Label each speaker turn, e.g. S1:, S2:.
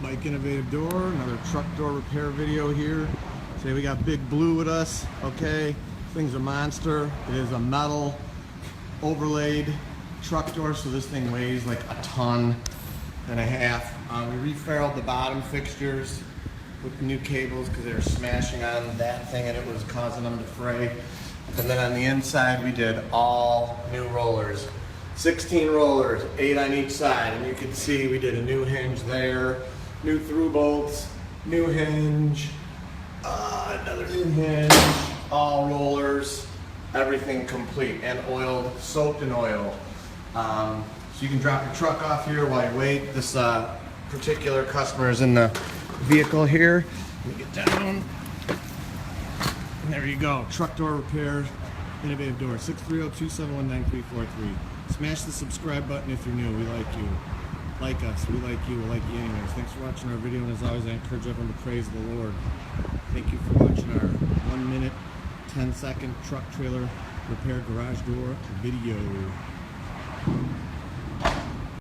S1: Bike innovative door, another truck door repair video here. Today we got Big Blue with us. Okay, thing's a monster. It is a metal overlaid truck door, so this thing weighs like a ton and a half. We referraled the bottom fixtures with new cables because they were smashing on that thing and it was causing them to fray. And then on the inside we did all new rollers. 16 rollers, 8 on each side, and you can see we did a new hinge there, new through bolts, new hinge, another new hinge, all rollers, everything complete, and oiled, soaked in oil. So you can drop your truck off here while you wait. This particular customer is in the vehicle here. Let me get down. And there you go, truck door repair, innovative door, 630-271-9343. Smash the subscribe button if you're new. We like you. Like us. We like you. We like you anyways. Thanks for watching our video, and as always, I encourage everyone to praise the Lord. Thank you for watching our 1 minute, 10-second truck trailer repair garage door video.